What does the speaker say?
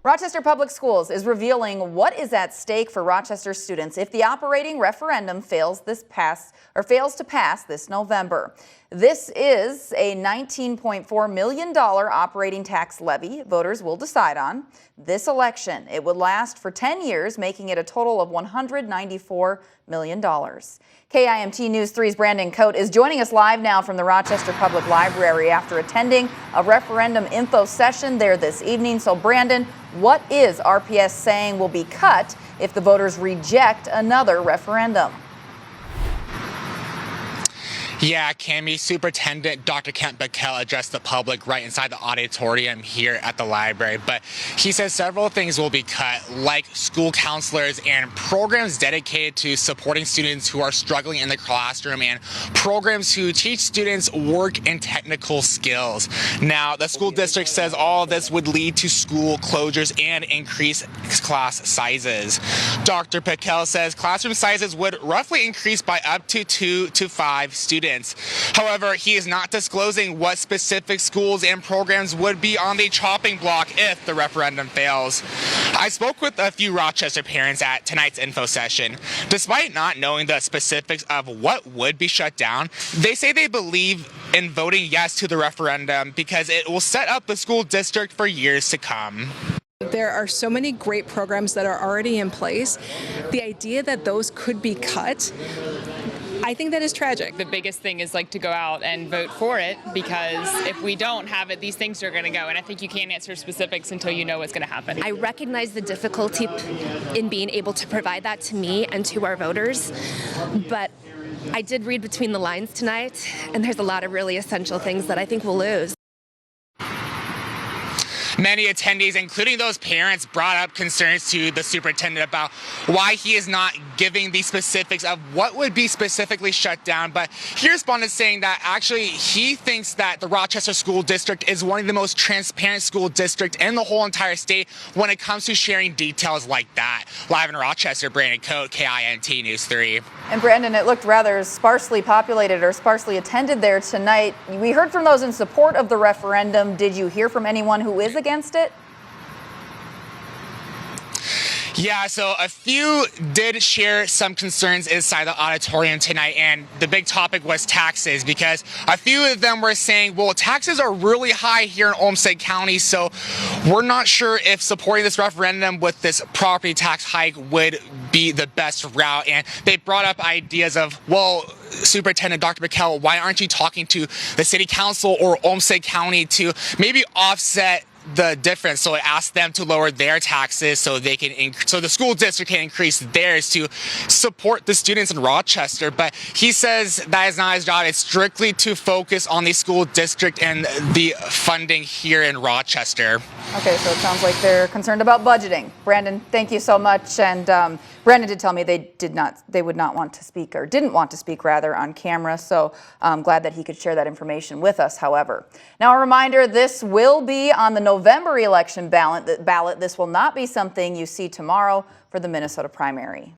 Rochester Public Schools is revealing what is at stake for Rochester students if the operating referendum fails to pass this November. This is a $19.4 million operating tax levy voters will decide on this election. It would last for 10 years, making it a total of $194 million. KIMT News 3's Brandon Cote is joining us live now from the Rochester Public Library after attending a referendum info session there this evening. So Brandon, what is RPS saying will be cut if the voters reject another referendum? Yeah, KIMT Superintendent Dr. Pekel addressed the public right inside the auditorium here at the library. But he says several things will be cut, like school counselors and programs dedicated to supporting students who are struggling in the classroom and programs who teach students work and technical skills. Now, the school district says all of this would lead to school closures and increased class sizes. Dr. Pekel says classroom sizes would roughly increase by up to 2 to 5 students. However, he is not disclosing what specific schools and programs would be on the chopping block if the referendum fails. I spoke with a few Rochester parents at tonight's info session. Despite not knowing the specifics of what would be shut down, they say they believe in voting yes to the referendum because it will set up the school district for years to come. There are so many great programs that are already in place. The idea that those could be cut, I think that is tragic. The biggest thing is to go out and vote for it, because if we don't have it, these things are going to go. And I think you can't answer specifics until you know what's going to happen. I recognize the difficulty in being able to provide that to me and to our voters, but I did read between the lines tonight, and there's a lot of really essential things that I think we'll lose. Many attendees, including those parents, brought up concerns to the superintendent about why he is not giving the specifics of what would be specifically shut down. But he responded saying that actually he thinks that the Rochester School District is one of the most transparent school districts in the whole entire state when it comes to sharing details like that. Live in Rochester, Brandon Cote, KIMT News 3. And Brandon, it looked rather sparsely populated or sparsely attended there tonight. We heard from those in support of the referendum. Did you hear from anyone who is against it? Yeah, so a few did share some concerns inside the auditorium tonight, and the big topic was taxes, because a few of them were saying, well, taxes are really high here in Olmsted County, so we're not sure if supporting this referendum with this property tax hike would be the best route. And they brought up ideas of, well, Superintendent Dr. Pekel, why aren't you talking to the city council or Olmsted County to maybe offset the difference? So it asked them to lower their taxes so they can so the school district can increase theirs to support the students in Rochester. But he says that is not his job. It's strictly to focus on the school district and the funding here in Rochester. Okay, so it sounds like they're concerned about budgeting. Brandon, thank you so much. And Brandon did tell me they would not want to speak, or didn't want to speak rather, on camera. So I'm glad that he could share that information with us, however. Now, a reminder, this will be on the November election ballot. This will not be something you see tomorrow for the Minnesota primary.